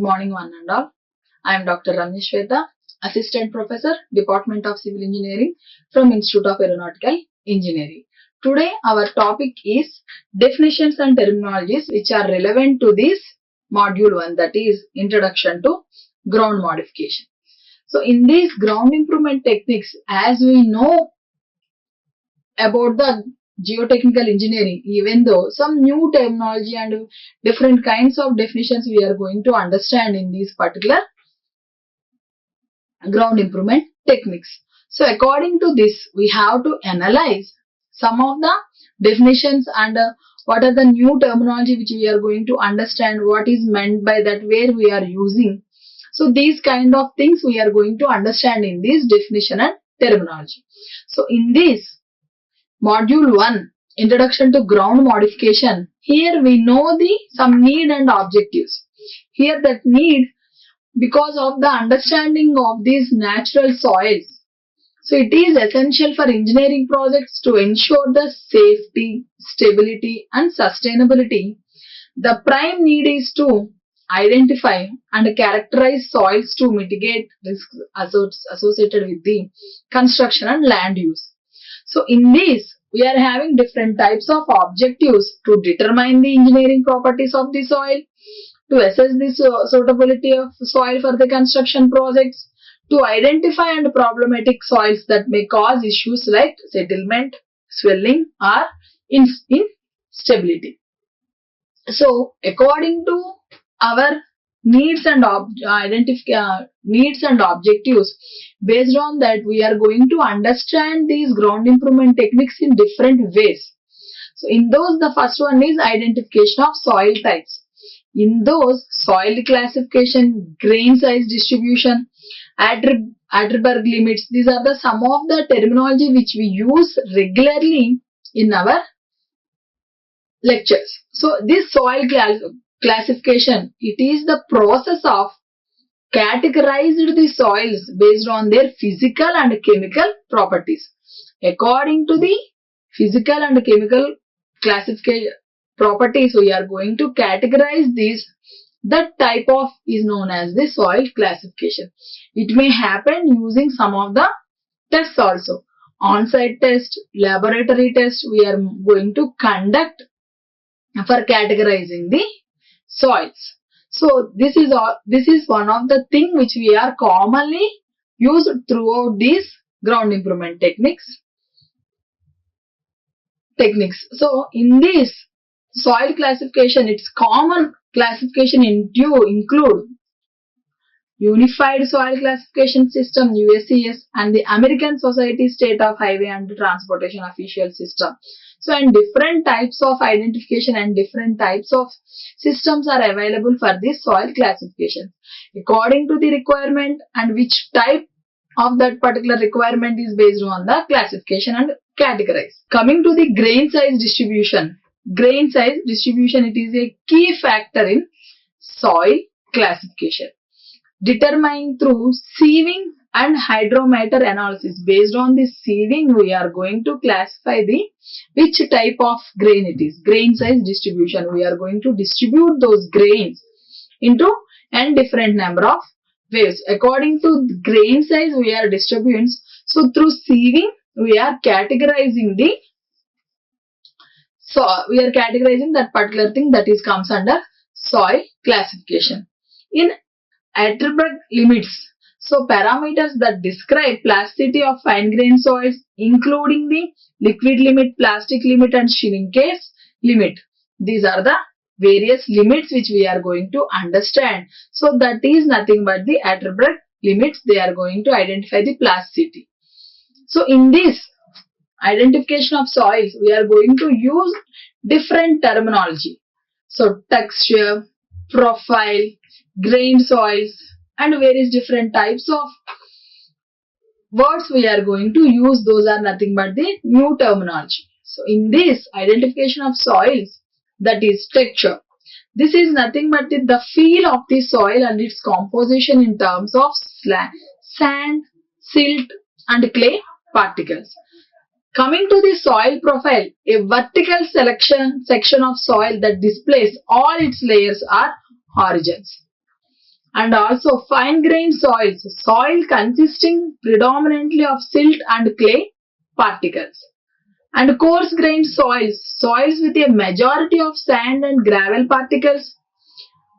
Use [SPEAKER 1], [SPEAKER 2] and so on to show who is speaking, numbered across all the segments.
[SPEAKER 1] morning one and all. I am Dr. Ramya Swetha, Assistant Professor, Department of Civil Engineering from Institute of Aeronautical Engineering. Today our topic is definitions and terminologies which are relevant to this module 1, that is Introduction to Ground Modification. So in these ground improvement techniques, as we know about the geotechnical engineering, even though some new terminology and different kinds of definitions we are going to understand in these particular ground improvement techniques. So according to this, we have to analyze some of the definitions and what are the new terminology which we are going to understand, what is meant by that, where we are using. So these kind of things we are going to understand in this definition and terminology. So in this Module 1, Introduction to Ground Modification, here we know some need and objectives. Here that need, because of the understanding of these natural soils. So it is essential for engineering projects to ensure the safety, stability and sustainability. The prime need is to identify and characterize soils to mitigate risks associated with the construction and land use. So in this, we are having different types of objectives to determine the engineering properties of the soil, to assess the suitability of soil for the construction projects, to identify and problematic soils that may cause issues like settlement, swelling or instability. So according to our needs and objectives, based on that we are going to understand these ground improvement techniques in different ways. So in those, the first one is identification of soil types. In those, soil classification, grain size distribution, Hyderabad limits, these are some of the terminology which we use regularly in our lectures. So this soil classification, it is the process of categorized the soils based on their physical and chemical properties. According to the physical and chemical classification properties, we are going to categorize these. That type of is known as the soil classification. It may happen using some of the tests also. On-site test, laboratory test, we are going to conduct for categorizing the soils. So this is one of the things which we are commonly used throughout these ground improvement techniques. So in this soil classification, its common classification include Unified Soil Classification System USCS and the American Society State of Highway and Transportation Official System. So and different types of identification and different types of systems are available for this soil classification according to the requirement, and which type of that particular requirement is based on the classification and categorize. Coming to the grain size distribution. Grain size distribution, it is a key factor in soil classification. Determined through sieving and hydrometer analysis. Based on this sieving, we are going to classify which type of grain it is. Grain size distribution. We are going to distribute those grains into different number of waves. According to the grain size, we are distributing. So through sieving, we are categorizing that particular thing that comes under soil classification. In attribute limits, so parameters that describe plasticity of fine grain soils, including the liquid limit, plastic limit and shrinkage limit. These are the various limits which we are going to understand. So that is nothing but the attribute limits. They are going to identify the plasticity. So in this identification of soils, we are going to use different terminology. So texture, profile, grained soils and various different types of words we are going to use. Those are nothing but the new terminology. So in this identification of soils, that is texture. This is nothing but the feel of the soil and its composition in terms of sand, silt and clay particles. Coming to the soil profile, a vertical section of soil that displays all its layers are horizons. And also fine-grained soils, soil consisting predominantly of silt and clay particles. And coarse-grained soils, soils with a majority of sand and gravel particles.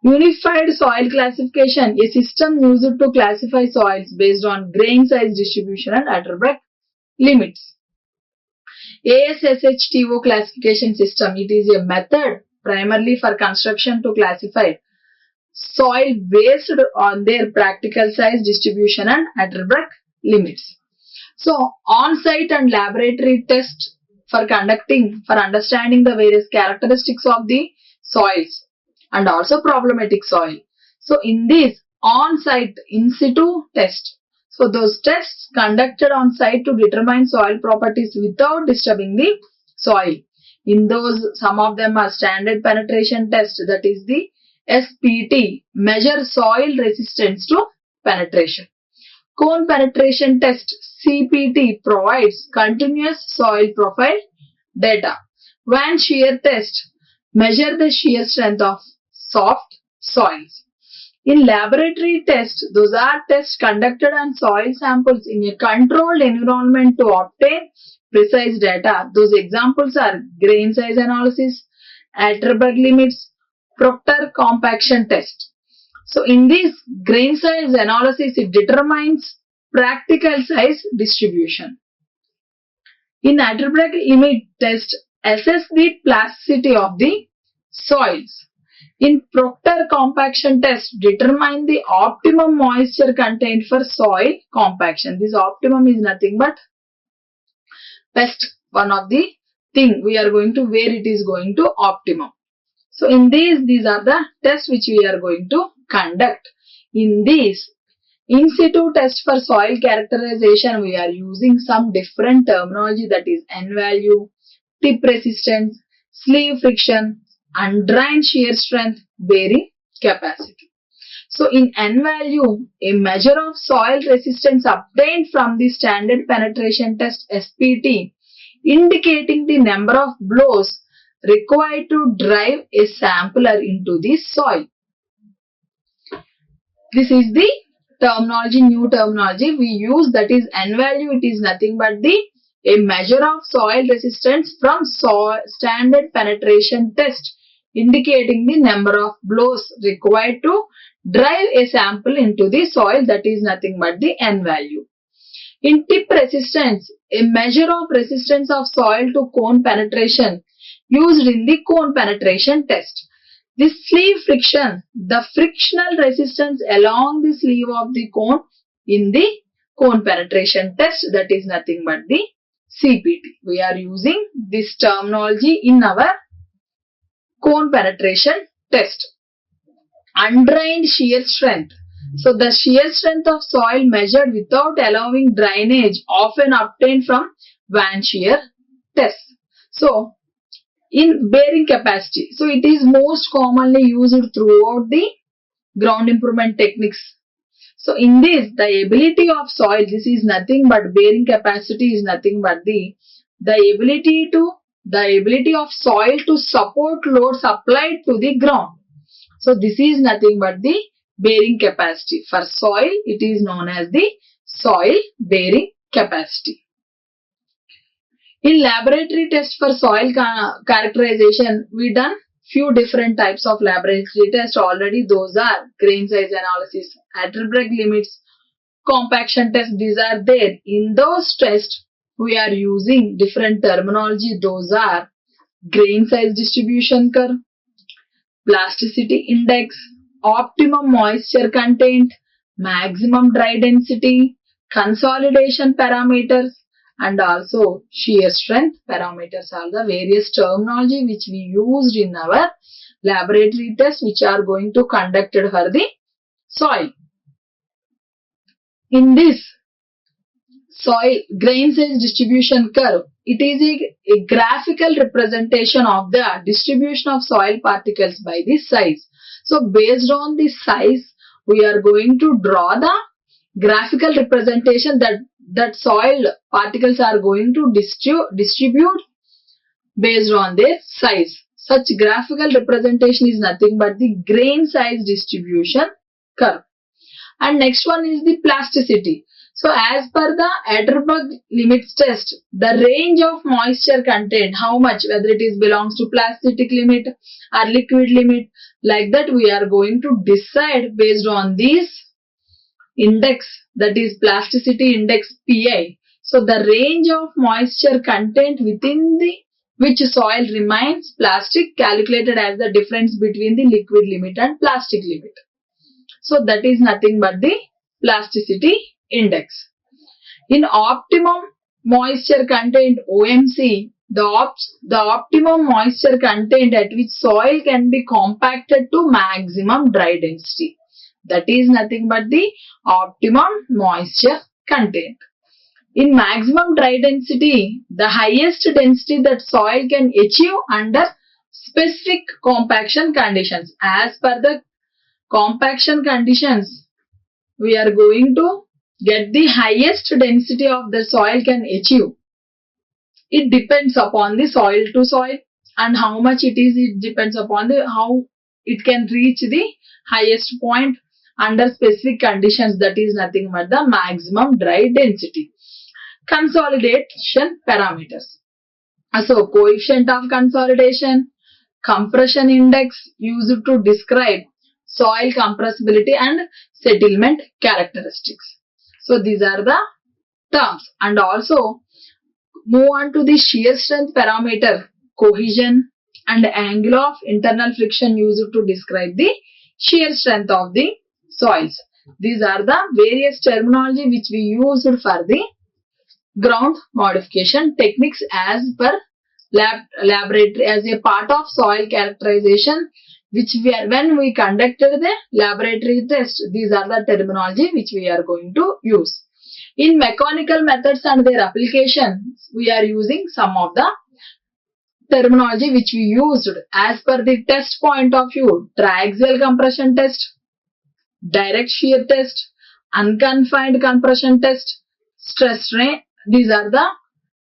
[SPEAKER 1] Unified soil classification, a system used to classify soils based on grain size distribution and Atterbury limits. ASSHTO classification system, it is a method primarily for construction to classify soil based on their practical size distribution and Atterbury limits. So, on-site and laboratory tests for understanding the various characteristics of the soils and also problematic soil. So, in this on-site in situ test, so those tests conducted on site to determine soil properties without disturbing the soil. In those, some of them are standard penetration test, that is the SPT, measure soil resistance to penetration. Cone penetration test, CPT, provides continuous soil profile data. Van shear test, measure the shear strength of soft soils. In laboratory tests, those are tests conducted on soil samples in a controlled environment to obtain precise data. Those examples are grain size analysis, Atterbury limits, Proctor compaction test. So in this grain size analysis, it determines practical size distribution. In Atterbury limit test, assess the plasticity of the soils. In Proctor compaction test, determine the optimum moisture content for soil compaction. This optimum is nothing but best, one of the thing we are going to where it is going to optimum. So in these are the tests which we are going to conduct. In this in situ test for soil characterization, we are using some different terminology, that is N value, tip resistance, sleeve friction, undrained shear strength, bearing capacity. So in N value, a measure of soil resistance obtained from the standard penetration test SPT, indicating the number of blows required to drive a sampler into the soil. This is the terminology, new terminology we use, that is N value. It is nothing but a measure of soil resistance from standard penetration test, indicating the number of blows required to drive a sample into the soil, that is nothing but the N value. In tip resistance, a measure of resistance of soil to cone penetration used in the cone penetration test. This sleeve friction, the frictional resistance along the sleeve of the cone in the cone penetration test, that is nothing but the CPT. We are using this terminology in our cone penetration test. Undrained shear strength. So the shear strength of soil measured without allowing drainage, often obtained from Van shear test. So in bearing capacity, so it is most commonly used throughout the ground improvement techniques. So in this, the ability of soil, this is nothing but bearing capacity is nothing but the ability of soil to support loads applied to the ground. So this is nothing but the bearing capacity. For soil, it is known as the soil bearing capacity. In laboratory test for soil characterization, we done few different types of laboratory tests already. Those are grain size analysis, Atterbury limits, compaction test. These are there. In those tests, we are using different terminology. Those are grain size distribution curve, plasticity index, optimum moisture content, maximum dry density, consolidation parameters, and also shear strength parameters are the various terminology which we used in our laboratory tests which are going to conducted for the soil. In this soil grain size distribution curve, it is a graphical representation of the distribution of soil particles by the size. So based on the size, we are going to draw the graphical representation that soil particles are going to distribute based on their size. Such graphical representation is nothing but the grain size distribution curve. And next one is the plasticity. So as per the Hyderabad limits test, the range of moisture content, how much, whether it is belongs to plastic limit or liquid limit, like that we are going to decide based on this index, that is plasticity index PI. So the range of moisture content within the which soil remains plastic, calculated as the difference between the liquid limit and plastic limit. So that is nothing but the plasticity index. In optimum moisture content OMC, the optimum moisture content at which soil can be compacted to maximum dry density. That is nothing but the optimum moisture content. In maximum dry density, the highest density that soil can achieve under specific compaction conditions. As per the compaction conditions, we are going to get the highest density of the soil can achieve. It depends upon the soil to soil, and how much it is, it depends upon the how it can reach the highest point under specific conditions. That is nothing but the maximum dry density. Consolidation parameters. So coefficient of consolidation, compression index used to describe soil compressibility and settlement characteristics. So these are the terms. And also move on to the shear strength parameter, cohesion and angle of internal friction used to describe the shear strength of the soils. These are the various terminology which we used for the ground modification techniques as per laboratory, as a part of soil characterization, which when we conducted the laboratory test. These are the terminology which we are going to use. In mechanical methods and their applications, we are using some of the terminology which we used as per the test point of view: triaxial compression test, direct shear test, unconfined compression test, stress strain. These are the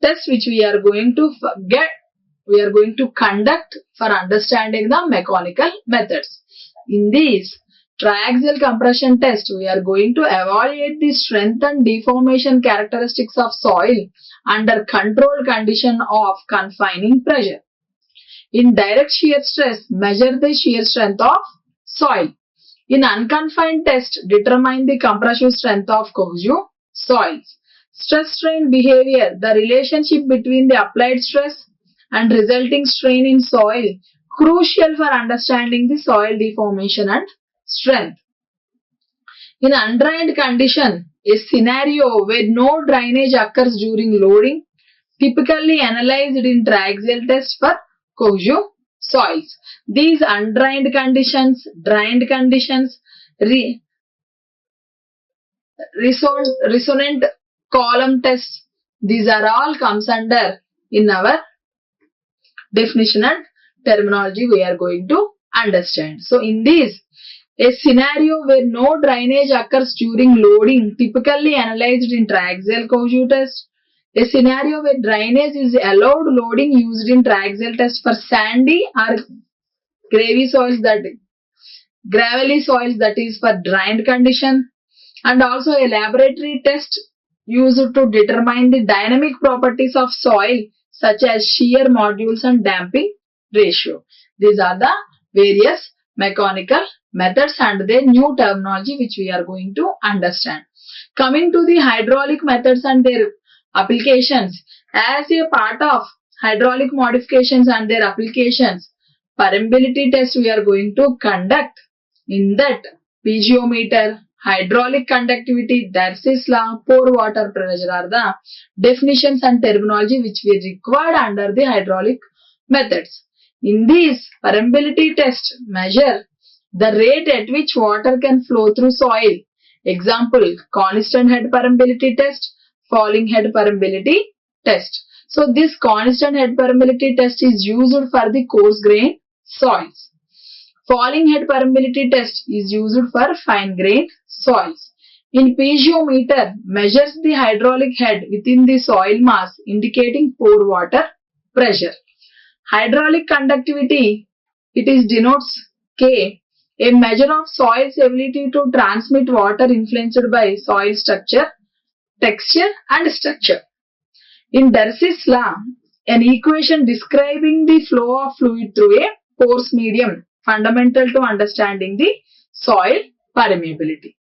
[SPEAKER 1] tests which we are going to conduct for understanding the mechanical methods. In these triaxial compression test, we are going to evaluate the strength and deformation characteristics of soil under controlled condition of confining pressure. In direct shear stress, measure the shear strength of soil. In unconfined test, determine the compressive strength of cohesive soils. Stress strain behavior, the relationship between the applied stress and resulting strain in soil, crucial for understanding the soil deformation and strength. In undrained condition, a scenario where no drainage occurs during loading, typically analyzed in triaxial test for cohesive soils. These undrained conditions, drained conditions, resonant column tests, these are all comes under in our definition and terminology we are going to understand. So in this, a scenario where no drainage occurs during loading, typically analyzed in triaxial cohesive test. A scenario where drainage is allowed, loading used in triaxial test for sandy or gravelly soils, that is for drained condition. And also a laboratory test used to determine the dynamic properties of soil such as shear modules and damping ratio. These are the various mechanical methods and their new terminology which we are going to understand. Coming to the hydraulic methods and their applications, as a part of hydraulic modifications and their applications, permeability test we are going to conduct. In that, piezometer, hydraulic conductivity, Darcy's law, pore water pressure are the definitions and terminology which we required under the hydraulic methods. In these, permeability test measure the rate at which water can flow through soil. Example, constant head permeability test, falling head permeability test. So this constant head permeability test is used for the coarse grained soils. Falling head permeability test is used for fine grained soils. In piezometer, measures the hydraulic head within the soil mass, indicating pore water pressure. Hydraulic conductivity, it is denotes K. a measure of soil's ability to transmit water influenced by soil structure, texture and structure. In Darcy's law, an equation describing the flow of fluid through a porous medium, fundamental to understanding the soil permeability.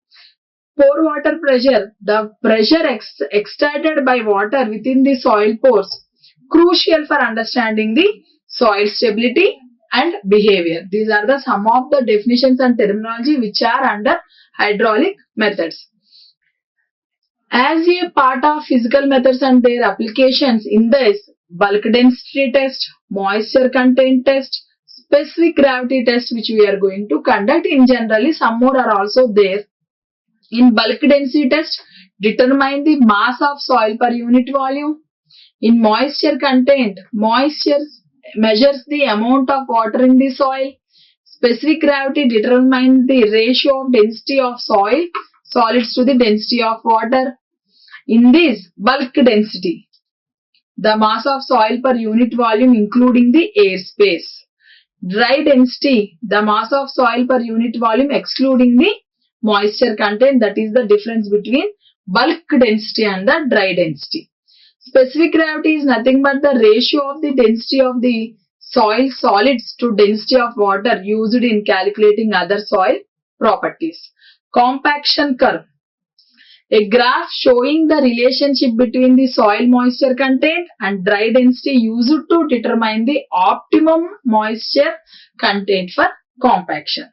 [SPEAKER 1] Pore water pressure, the pressure exerted by water within the soil pores, crucial for understanding the soil stability and behavior. These are the some of the definitions and terminology which are under hydraulic methods. As a part of physical methods and their applications in this, bulk density test, moisture content test, specific gravity test which we are going to conduct. In generally, some more are also there. In bulk density test, determine the mass of soil per unit volume. In moisture content, moisture measures the amount of water in the soil. Specific gravity determines the ratio of density of soil solids to the density of water. In this bulk density, the mass of soil per unit volume including the air space. Dry density, the mass of soil per unit volume excluding the moisture content. That is the difference between bulk density and the dry density. Specific gravity is nothing but the ratio of the density of the soil solids to density of water used in calculating other soil properties. Compaction curve, a graph showing the relationship between the soil moisture content and dry density used to determine the optimum moisture content for compaction.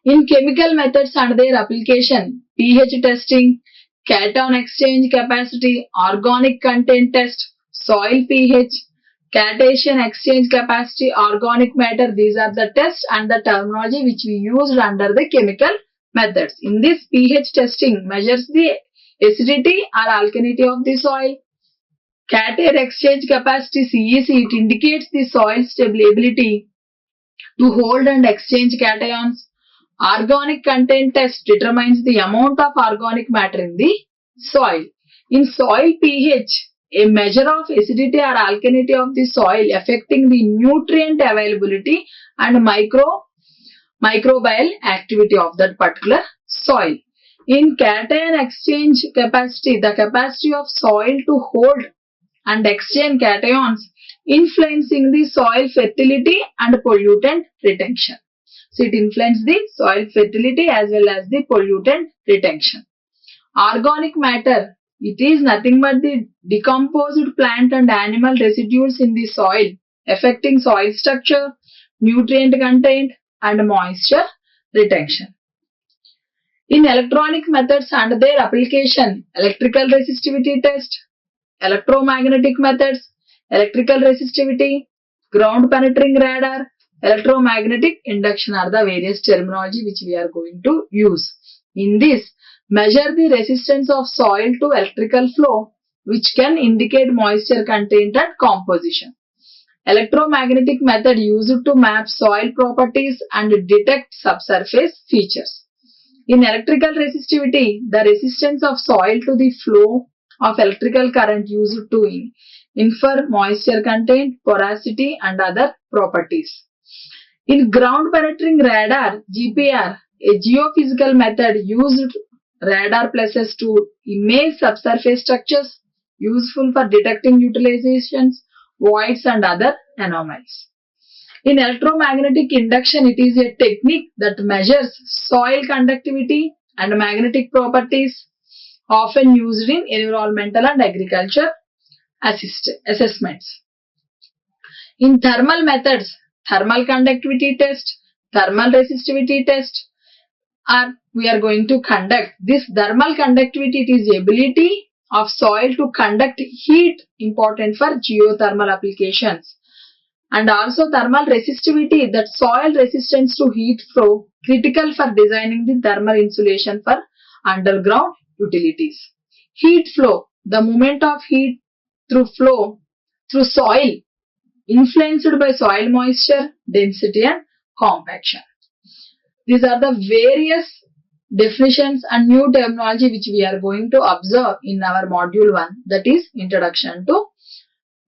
[SPEAKER 1] In chemical methods and their application, pH testing, cation exchange capacity, organic content test, soil pH, cation exchange capacity, organic matter, these are the tests and the terminology which we used under the chemical methods. In this, pH testing measures the acidity or alkalinity of the soil. Cation exchange capacity, CEC, it indicates the soil stability to hold and exchange cations. Organic content test determines the amount of organic matter in the soil. In soil pH, a measure of acidity or alkalinity of the soil affecting the nutrient availability and microbial activity of that particular soil. In cation exchange capacity, the capacity of soil to hold and exchange cations influencing the soil fertility and pollutant retention. So it influences the soil fertility as well as the pollutant retention. Organic matter, it is nothing but the decomposed plant and animal residues in the soil affecting soil structure, nutrient content and moisture retention. In electronic methods and their application, electrical resistivity test, electromagnetic methods, electrical resistivity, ground penetrating radar, electromagnetic induction are the various terminology which we are going to use. In this, measure the resistance of soil to electrical flow which can indicate moisture content and composition. Electromagnetic method used to map soil properties and detect subsurface features. In electrical resistivity, the resistance of soil to the flow of electrical current used to infer moisture content, porosity and other properties. In ground penetrating radar, GPR, a geophysical method used radar places to image subsurface structures useful for detecting utilizations, voids and other anomalies. In electromagnetic induction, it is a technique that measures soil conductivity and magnetic properties often used in environmental and agriculture assessments. In thermal methods, thermal conductivity test, thermal resistivity test we are going to conduct. This thermal conductivity, it is the ability of soil to conduct heat, important for geothermal applications. And also thermal resistivity, that soil resistance to heat flow, critical for designing the thermal insulation for underground utilities. Heat flow, the movement of heat through flow through soil influenced by soil moisture, density and compaction. These are the various definitions and new terminology which we are going to observe in our module 1, that is introduction to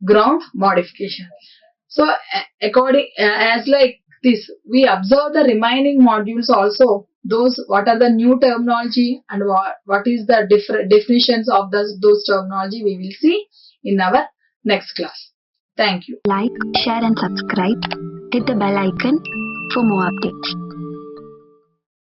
[SPEAKER 1] ground modification. So according as like this, we observe the remaining modules also. Those what are the new terminology and what is the different definitions of those terminology we will see in our next class. Thank you.
[SPEAKER 2] Like, share and subscribe. Hit the bell icon for more updates.